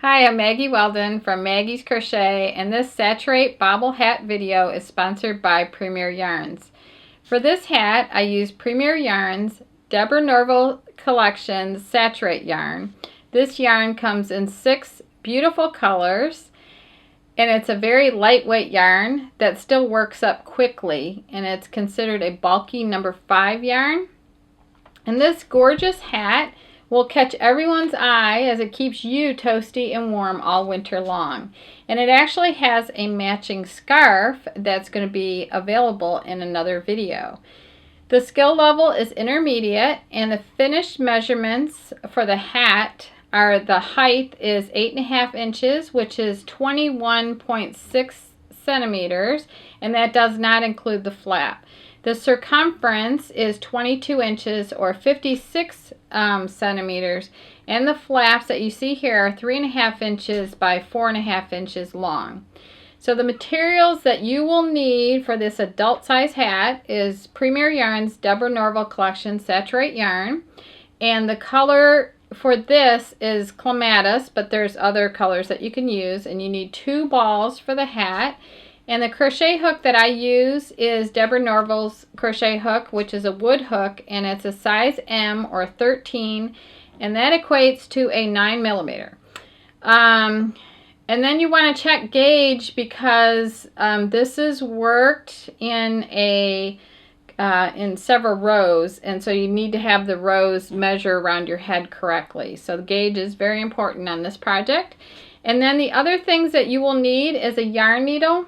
Hi, I'm Maggie Weldon from Maggie's Crochet, and this Saturate Bobble hat video is sponsored by Premier Yarns. For this hat, I use Premier Yarns Deborah Norville Collections Saturate yarn. This yarn comes in 6 beautiful colors, and it's a very lightweight yarn that still works up quickly, and it's considered a bulky number 5 yarn. And this gorgeous hat will catch everyone's eye as it keeps you toasty and warm all winter long. And it actually has a matching scarf that's going to be available in another video. The skill level is intermediate, and the finished measurements for the hat are: the height is 8.5 inches, which is 21.6 centimeters, and that does not include the flap. The circumference is 22 inches or 56 centimeters, and the flaps that you see here are 3.5 inches by 4.5 inches long. So the materials that you will need for this adult size hat is Premier Yarns Deborah Norville Collection Saturate yarn, and the color for this is clematis, but there's other colors that you can use, and you need 2 balls for the hat. And the crochet hook that I use is Deborah Norville's crochet hook, which is a wood hook, and it's a size M or 13, and that equates to a 9mm. And then you want to check gauge, because this is worked in several rows, and so you need to have the rows measure around your head correctly. So the gauge is very important on this project. And then the other things that you will need is a yarn needle,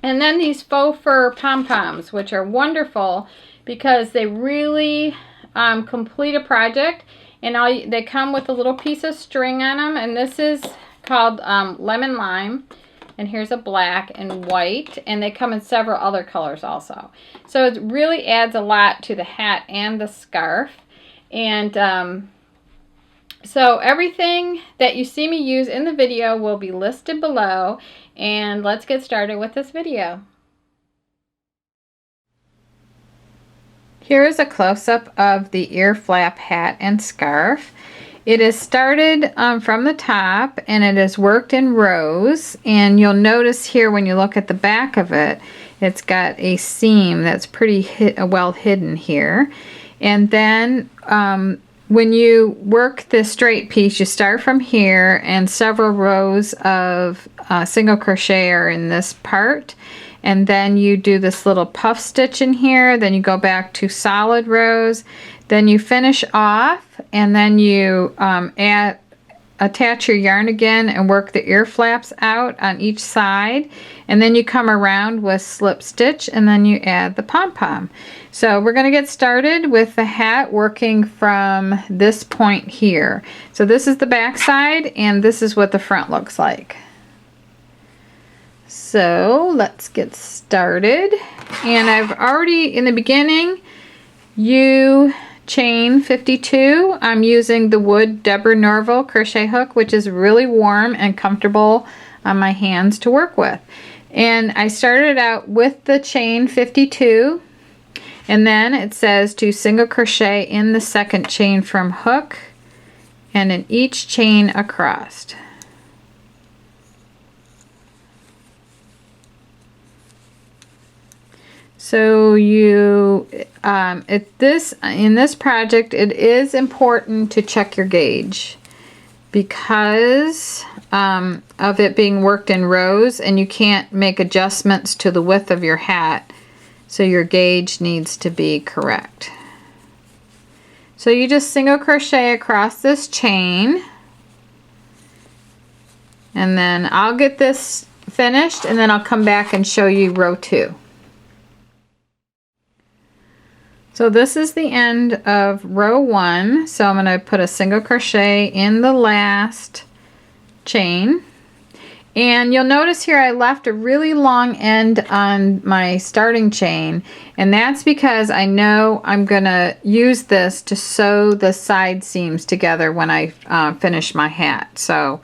and then these faux fur pom-poms, which are wonderful because they really complete a project. And they come with a little piece of string on them, and this is called lemon lime. And here's a black and white, and they come in several other colors also. So it really adds a lot to the hat and the scarf. And so everything that you see me use in the video will be listed below, and let's get started with this video. Here is a close-up of the ear flap hat and scarf. It is started from the top, and it is worked in rows, and you'll notice here when you look at the back of it, it's got a seam that's pretty well hidden here. And then when you work this straight piece, you start from here, and several rows of single crochet are in this part, and then you do this little puff stitch in here, then you go back to solid rows, then you finish off, and then you attach your yarn again and work the ear flaps out on each side, and then you come around with slip stitch, and then you add the pom-pom. So we're going to get started with the hat working from this point here. So this is the back side, and this is what the front looks like. So let's get started. And I've already, in the beginning, you chain 52. I'm using the wood Deborah Norville crochet hook, which is really warm and comfortable on my hands to work with. And I started out with the chain 52, and then it says to single crochet in the second chain from hook and in each chain across. So you in this project, it is important to check your gauge because of it being worked in rows, and you can't make adjustments to the width of your hat, so your gauge needs to be correct. So you just single crochet across this chain, and then I'll get this finished, and then I'll come back and show you row 2. So this is the end of row 1, so I'm going to put a single crochet in the last chain, and you'll notice here I left a really long end on my starting chain, and that's because I know I'm going to use this to sew the side seams together when I finish my hat. So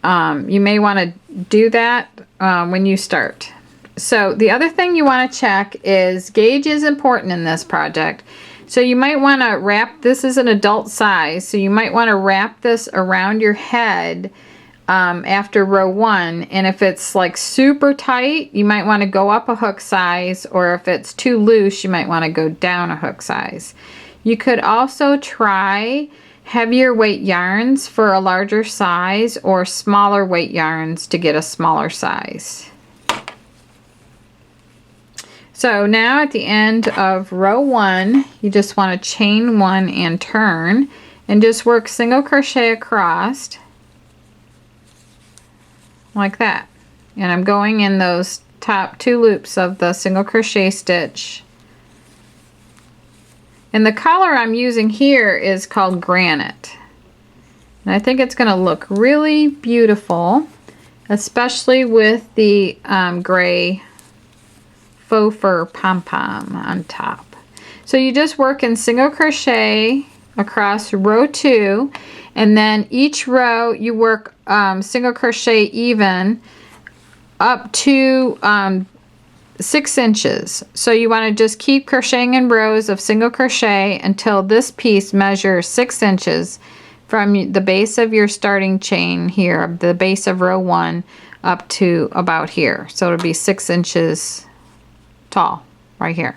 you may want to do that when you start. So the other thing you want to check is gauge is important in this project. So you might want to wrap, this is an adult size, so you might want to wrap this around your head after row 1, and if it's like super tight, you might want to go up a hook size, or if it's too loose, you might want to go down a hook size. You could also try heavier weight yarns for a larger size, or smaller weight yarns to get a smaller size. So now at the end of row 1, you just want to chain 1 and turn, and just work single crochet across like that. And I'm going in those top 2 loops of the single crochet stitch. And the color I'm using here is called Granite. And I think it's going to look really beautiful, especially with the gray faux fur pom-pom on top. So you just work in single crochet across row 2, and then each row you work single crochet even up to 6 inches. So you want to just keep crocheting in rows of single crochet until this piece measures 6 inches from the base of your starting chain here, the base of row 1, up to about here. So it'll be 6 inches tall right here.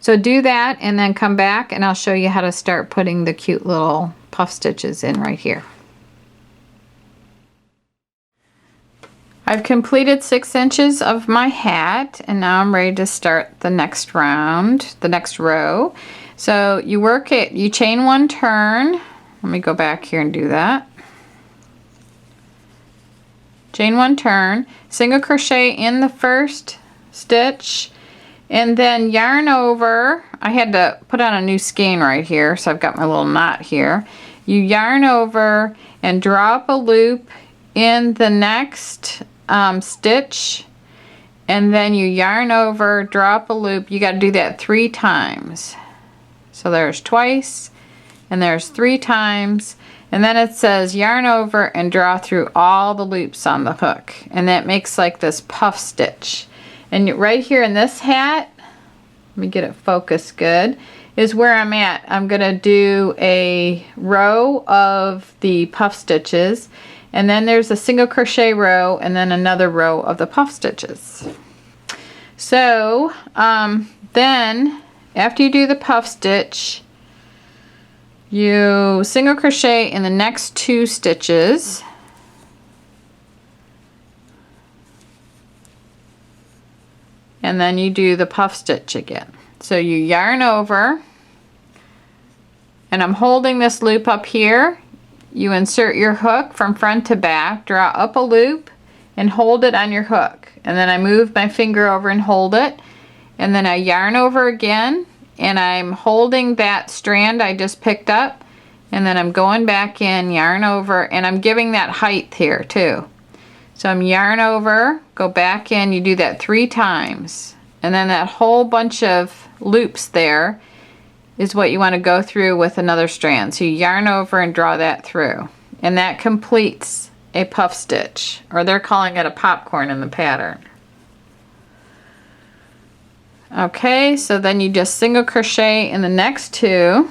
So do that and then come back and I'll show you how to start putting the cute little puff stitches in right here. I've completed 6 inches of my hat, and now I'm ready to start the next round, the next row. So you work it, you chain 1 turn. Let me go back here and do that. Chain 1 turn, single crochet in the first stitch, and then yarn over. I had to put on a new skein right here, so I've got my little knot here. You yarn over and draw up a loop in the next stitch, and then you yarn over, draw up a loop. You got to do that 3 times. So there's twice, and there's 3 times, and then it says yarn over and draw through all the loops on the hook, and that makes like this puff stitch. And right here in this hat, let me get it focused good, is where I'm at. I'm going to do a row of the puff stitches, and then there's a single crochet row, and then another row of the puff stitches. So then after you do the puff stitch, you single crochet in the next 2 stitches. And then you do the puff stitch again. So you yarn over, and I'm holding this loop up here. You insert your hook from front to back, draw up a loop, and hold it on your hook. And then I move my finger over and hold it, and then I yarn over again, and I'm holding that strand I just picked up, and then I'm going back in, yarn over, and I'm giving that height here too. So I'm yarn over, go back in, you do that 3 times, and then that whole bunch of loops there is what you want to go through with another strand. So you yarn over and draw that through, and that completes a puff stitch, or they're calling it a popcorn in the pattern. Okay, so then you just single crochet in the next 2,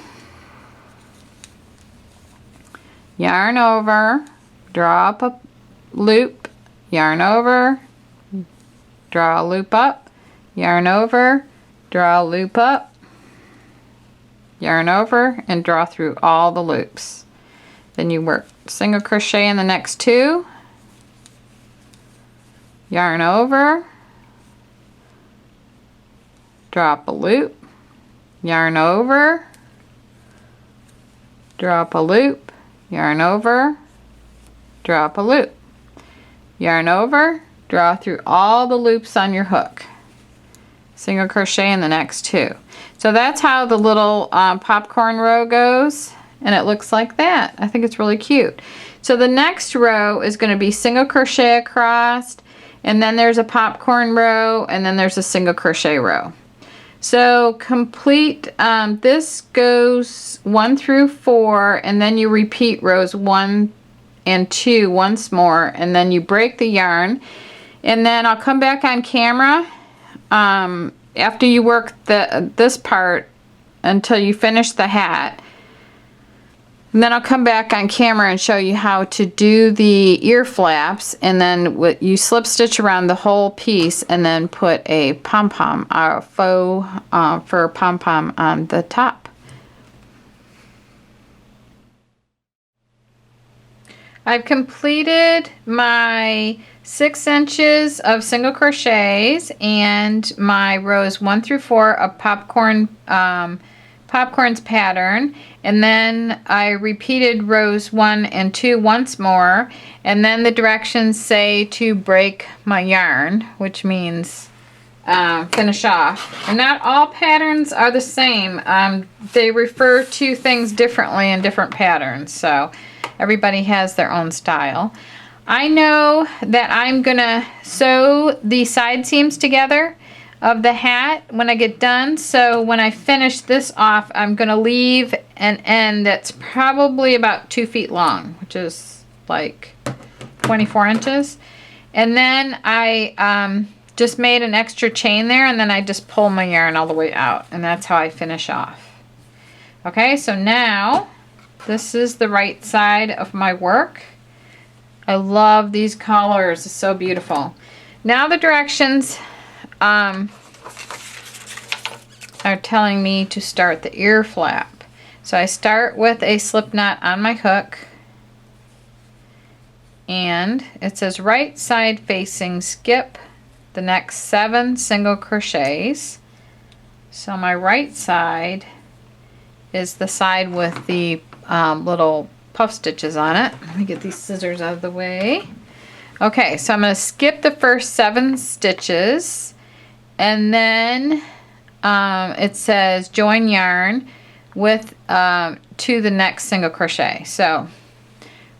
yarn over, draw up a loop, yarn over, draw a loop up, yarn over, draw a loop up, yarn over, and draw through all the loops. Then you work single crochet in the next 2, yarn over, drop a loop, yarn over, drop a loop, yarn over, drop a loop, yarn over, draw through all the loops on your hook, single crochet in the next 2. So that's how the little popcorn row goes, and it looks like that. I think it's really cute. So the next row is going to be single crochet across, and then there's a popcorn row, and then there's a single crochet row. So complete, this goes 1 through 4, and then you repeat rows 1 and 2 once more, and then you break the yarn, and then I'll come back on camera after you work this part until you finish the hat, And then I'll come back on camera and show you how to do the ear flaps, and then you slip stitch around the whole piece and then put a pom-pom, a faux fur pom-pom on the top. I've completed my 6 inches of single crochets and my rows 1 through 4 of popcorn's pattern, and then I repeated rows 1 and 2 once more, and then the directions say to break my yarn, which means finish off. And not all patterns are the same. They refer to things differently in different patterns, so everybody has their own style. I know that I'm gonna sew the side seams together of the hat when I get done, so when I finish this off, I'm gonna leave an end that's probably about 2 feet long, which is like 24 inches. And then I just made an extra chain there, and then I just pull my yarn all the way out, and that's how I finish off. Okay, so now this is the right side of my work. I love these colors, it's so beautiful. Now the directions are telling me to start the ear flap. So I start with a slip knot on my hook, and it says right side facing, skip the next 7 single crochets. So my right side is the side with the little puff stitches on it. Let me get these scissors out of the way. Okay, so I'm going to skip the first 7 stitches, and then it says join yarn with to the next single crochet. So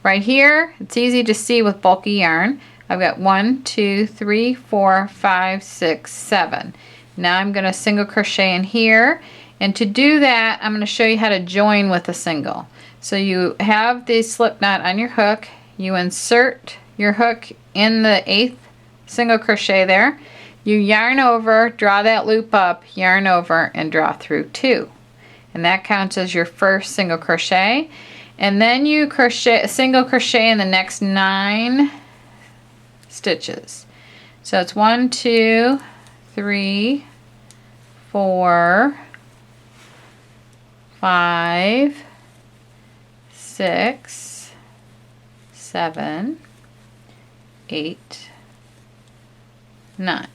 right here, it's easy to see with bulky yarn. I've got 1, 2, 3, 4, 5, 6, 7. Now I'm going to single crochet in here, and to do that I'm going to show you how to join with a single. So you have the slip knot on your hook, you insert your hook in the 8th single crochet there, you yarn over, draw that loop up, yarn over, and draw through 2. And that counts as your first single crochet. And then you single crochet in the next 9 stitches. So it's 1, 2, 3, 4, 5, 6, 7, 8, 9.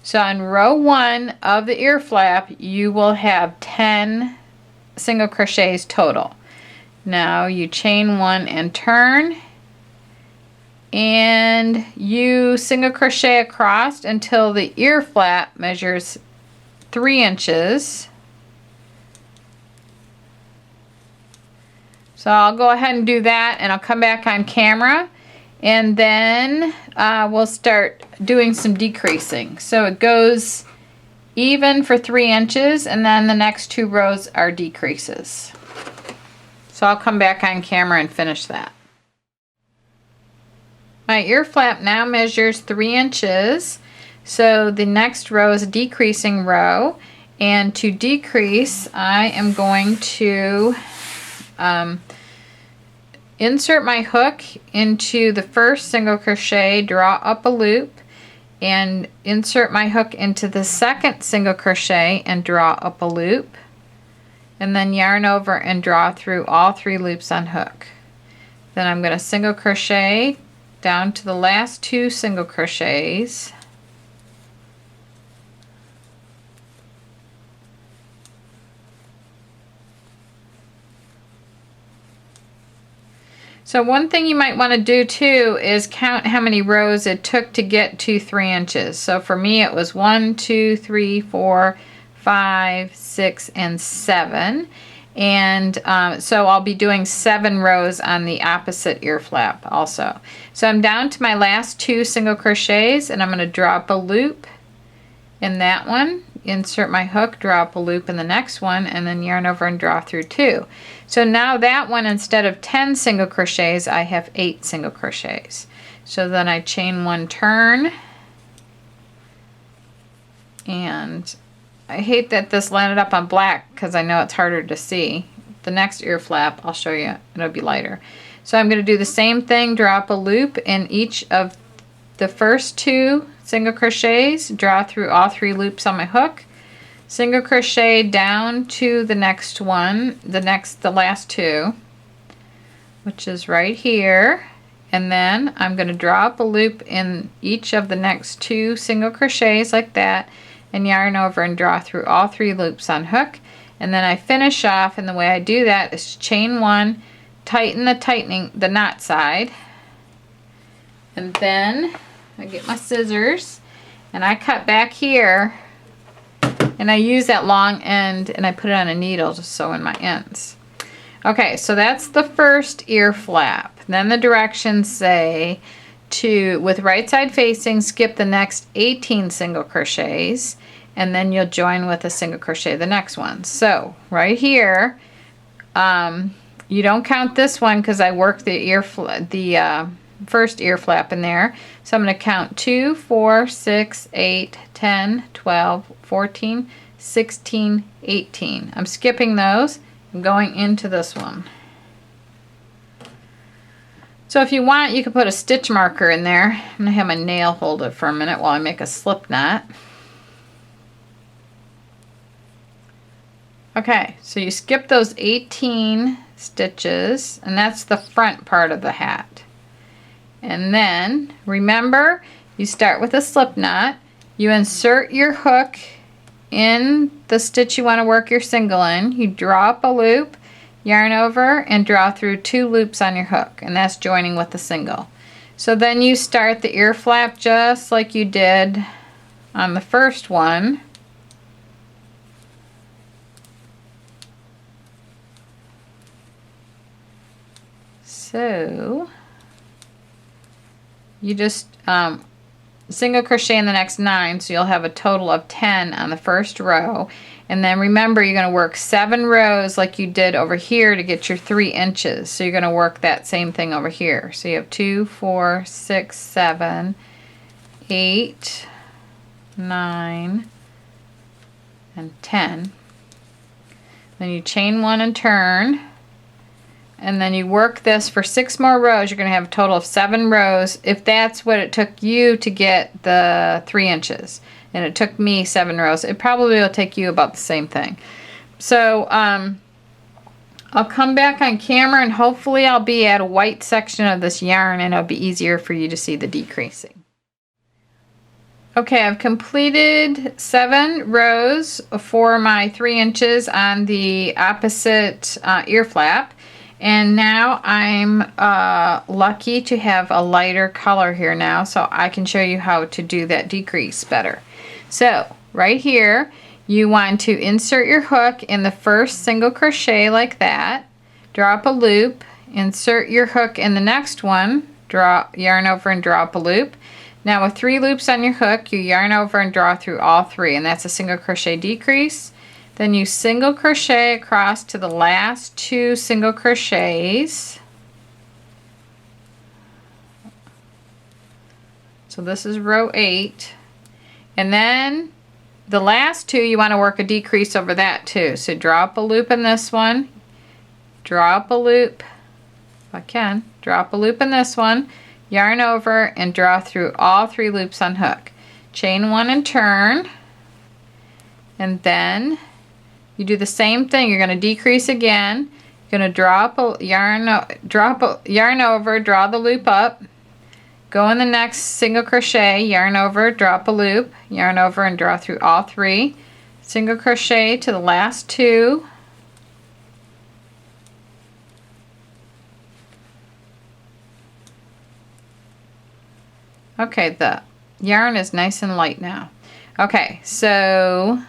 So on row 1 of the ear flap, you will have 10 single crochets total. Now you chain 1 and turn, and you single crochet across until the ear flap measures 3 inches. So I'll go ahead and do that, and I'll come back on camera, and then we'll start doing some decreasing. So it goes even for 3 inches, and then the next 2 rows are decreases. So I'll come back on camera and finish that. My ear flap now measures 3 inches, so the next row is a decreasing row, and to decrease I am going to insert my hook into the first single crochet, draw up a loop, and insert my hook into the second single crochet and draw up a loop, and then yarn over and draw through all 3 loops on hook. Then I'm going to single crochet down to the last 2 single crochets, so one thing you might want to do too is count how many rows it took to get to 3 inches. So for me it was 1, 2, 3, 4, 5, 6, and 7. And so I'll be doing 7 rows on the opposite ear flap also. So I'm down to my last 2 single crochets, and I'm going to drop a loop in that one, insert my hook, draw up a loop in the next one, and then yarn over and draw through 2. So now that one, instead of 10 single crochets, I have 8 single crochets. So then I chain 1, turn, and I hate that this landed up on black because I know it's harder to see, the next ear flap, I'll show you, it'll be lighter. So I'm going to do the same thing, drop a loop in each of the first 2 single crochets, draw through all 3 loops on my hook, single crochet down to the next one, the last 2, which is right here, and then I'm going to draw up a loop in each of the next 2 single crochets like that, and yarn over and draw through all 3 loops on hook, and then I finish off, and the way I do that is chain 1, tighten the knot side, and then I get my scissors and I cut back here, and I use that long end and I put it on a needle to sew in my ends. Okay, so that's the first ear flap. Then the directions say to, with right side facing, skip the next 18 single crochets, and then you'll join with a single crochet the next one. So right here, you don't count this one because I worked the first ear flap in there. So I'm going to count 2, 4, 6, 8, 10, 12, 14, 16, 18. I'm skipping those. I'm going into this one. So if you want, you can put a stitch marker in there. I'm going to have my nail hold it for a minute while I make a slip knot. Okay, so you skip those 18 stitches, and that's the front part of the hat. And then, remember, you start with a slip knot, you insert your hook in the stitch you want to work your single in, you draw up a loop, yarn over, and draw through 2 loops on your hook, and that's joining with the single. So then you start the ear flap just like you did on the first one. So you just single crochet in the next 9, so you'll have a total of 10 on the first row. And then remember, you're going to work 7 rows like you did over here to get your 3 inches. So you're going to work that same thing over here. So you have 2, 4, 6, 7, 8, 9, and 10. Then you chain 1 and turn. And then you work this for 6 more rows. You're going to have a total of 7 rows if that's what it took you to get the 3 inches. And it took me 7 rows. It probably will take you about the same thing. So I'll come back on camera and hopefully I'll be at a white section of this yarn and it'll be easier for you to see the decreasing. Okay, I've completed 7 rows for my 3 inches on the opposite ear flap. And now I'm lucky to have a lighter color here now, so I can show you how to do that decrease better. So right here, you want to insert your hook in the first single crochet like that, draw up a loop, insert your hook in the next one, yarn over and draw up a loop. Now with 3 loops on your hook, you yarn over and draw through all 3, and that's a single crochet decrease. Then you single crochet across to the last 2 single crochets. So this is row 8. And then the last 2 you want to work a decrease over that too. So draw up a loop in this one, draw up a loop, if I can, draw up a loop in this one, yarn over and draw through all 3 loops on hook. Chain 1 and turn, and then you do the same thing. You're going to decrease again. You're going to draw up a yarn over, draw the loop up, go in the next single crochet, yarn over, draw up a loop, yarn over and draw through all 3, single crochet to the last 2, okay, the yarn is nice and light now. Okay, so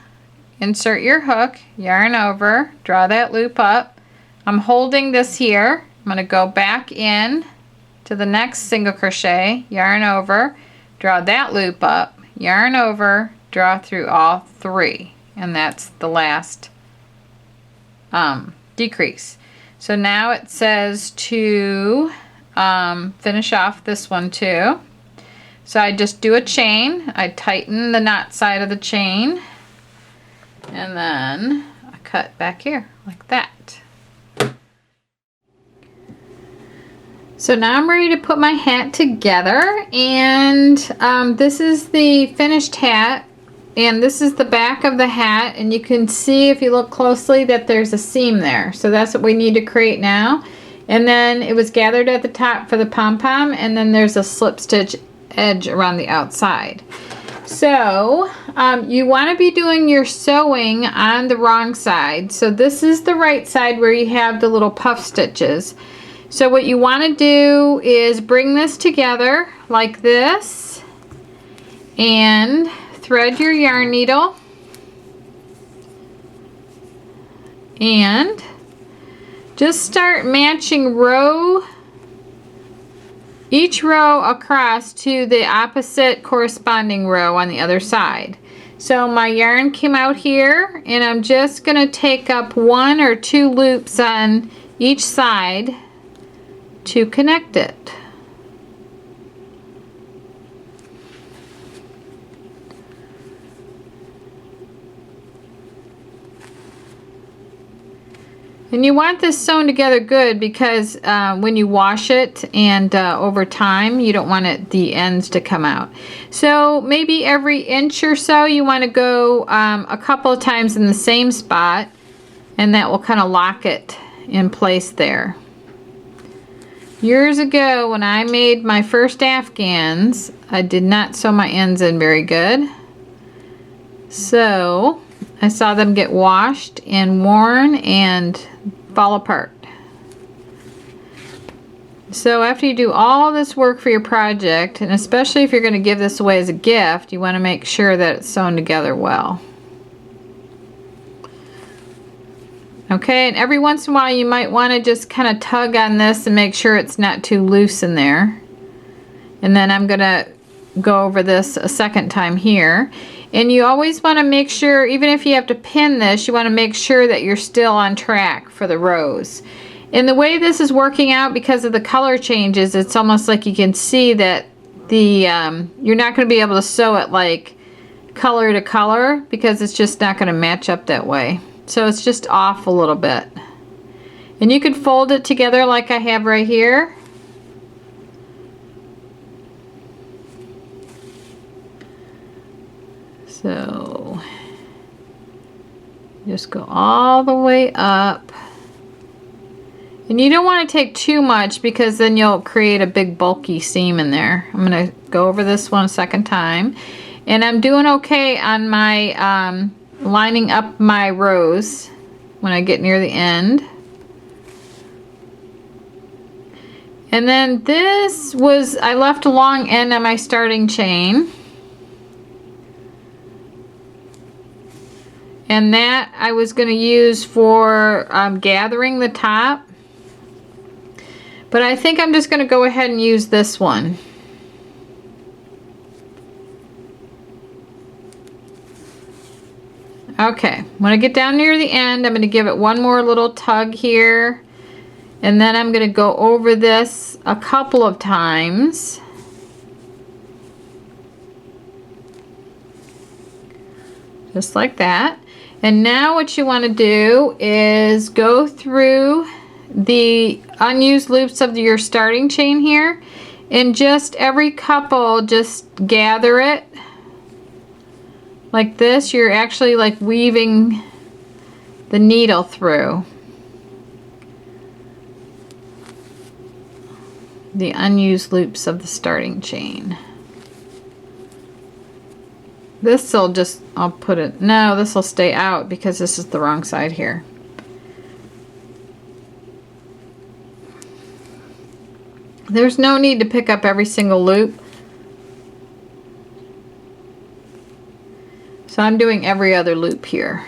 insert your hook, yarn over, draw that loop up. I'm holding this here. I'm going to go back in to the next single crochet, yarn over, draw that loop up, yarn over, draw through all 3, and that's the last decrease. So now it says to finish off this one too. So I just do a chain, I tighten the knot side of the chain, and then I cut back here like that. So now I'm ready to put my hat together, and this is the finished hat, and this is the back of the hat, and you can see if you look closely that there's a seam there. So that's what we need to create now. And then it was gathered at the top for the pom-pom, and then there's a slip stitch edge around the outside. So you want to be doing your sewing on the wrong side. So this is the right side where you have the little puff stitches. So what you want to do is bring this together like this and thread your yarn needle and just start matching each row across to the opposite corresponding row on the other side. So my yarn came out here, and I'm just going to take up 1 or 2 loops on each side to connect it. And you want this sewn together good because when you wash it and over time, you don't want the ends to come out. So maybe every inch or so you want to go a couple of times in the same spot, and that will kind of lock it in place there. Years ago when I made my first Afghans, I did not sew my ends in very good. So I saw them get washed and worn and fall apart. So after you do all this work for your project, and especially if you're going to give this away as a gift, you want to make sure that it's sewn together well. Okay, and every once in a while you might want to just kind of tug on this and make sure it's not too loose in there. And then I'm going to go over this a second time here. And you always want to make sure, even if you have to pin this, you want to make sure that you're still on track for the rows. And the way this is working out, because of the color changes, it's almost like you can see that you're not going to be able to sew it like color to color, because it's just not going to match up that way. So it's just off a little bit. And you could fold it together like I have right here. So just go all the way up. And you don't want to take too much, because then you'll create a big bulky seam in there. I'm going to go over this one a second time. And I'm doing okay on my lining up my rows when I get near the end. And then this was, I left a long end on my starting chain. And that I was going to use for gathering the top. But I think I'm just going to go ahead and use this one. Okay, when I get down near the end, I'm going to give it one more little tug here. And then I'm going to go over this a couple of times. Just like that. And now what you want to do is go through the unused loops of your starting chain here, and just every couple, just gather it like this. You're actually like weaving the needle through the unused loops of the starting chain. This will just, I'll put it, no, this will stay out because this is the wrong side here. There's no need to pick up every single loop. So I'm doing every other loop here.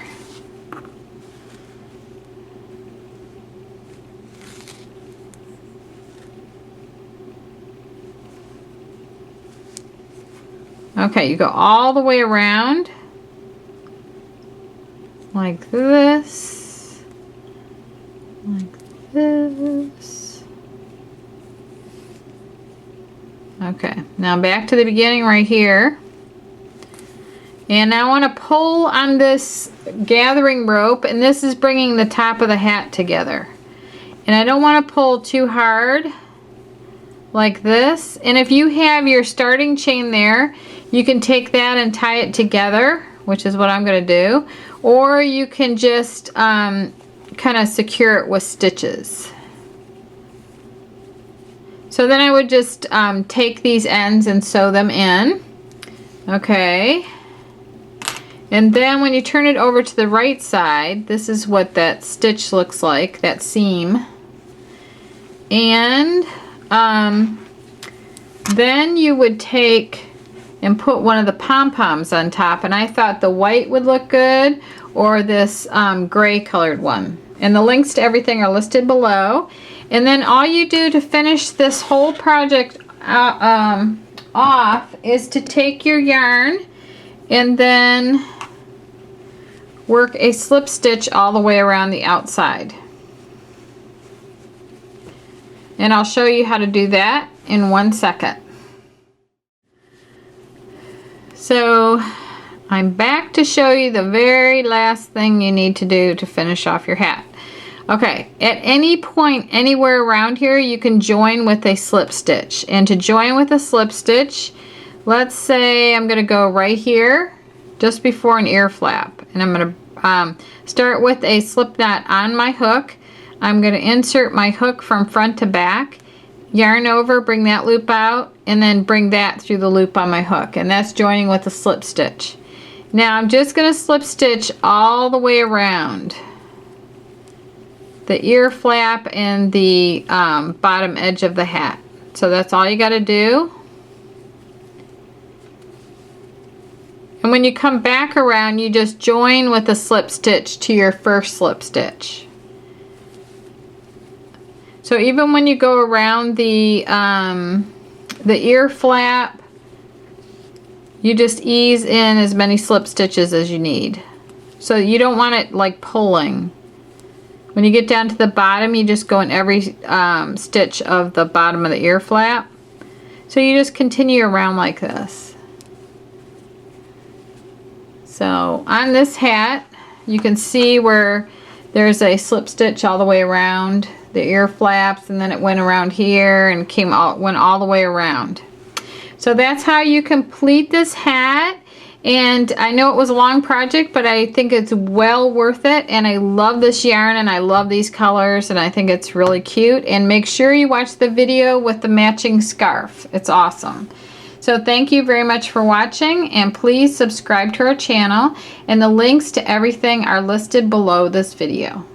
Okay, you go all the way around like this, like this. Okay, now back to the beginning right here. And I want to pull on this gathering rope, and this is bringing the top of the hat together. And I don't want to pull too hard like this. And if you have your starting chain there, you can take that and tie it together, which is what I'm going to do. Or you can just kind of secure it with stitches. So then I would just take these ends and sew them in. Okay. And then when you turn it over to the right side, this is what that stitch looks like, that seam. And then you would take and put one of the pom-poms on top, and I thought the white would look good, or this gray colored one. And the links to everything are listed below. And then all you do to finish this whole project off is to take your yarn and then work a slip stitch all the way around the outside. And I'll show you how to do that in 1 second. So I'm back to show you the very last thing you need to do to finish off your hat. Okay, at any point anywhere around here you can join with a slip stitch. And to join with a slip stitch, let's say I'm going to go right here just before an ear flap, and I'm going to start with a slip knot on my hook. I'm going to insert my hook from front to back, yarn over, bring that loop out, and then bring that through the loop on my hook, and that's joining with a slip stitch. Now I'm just going to slip stitch all the way around the ear flap and the bottom edge of the hat. So that's all you got to do. And when you come back around, you just join with a slip stitch to your first slip stitch. So even when you go around the ear flap, you just ease in as many slip stitches as you need. So you don't want it like pulling. When you get down to the bottom, you just go in every stitch of the bottom of the ear flap. So you just continue around like this. So on this hat, you can see where there's a slip stitch all the way around the ear flaps, and then it went around here and went all the way around. So that's how you complete this hat. And I know it was a long project, but I think it's well worth it, and I love this yarn and I love these colors, and I think it's really cute. And make sure you watch the video with the matching scarf. It's awesome. So thank you very much for watching, and please subscribe to our channel, and the links to everything are listed below this video.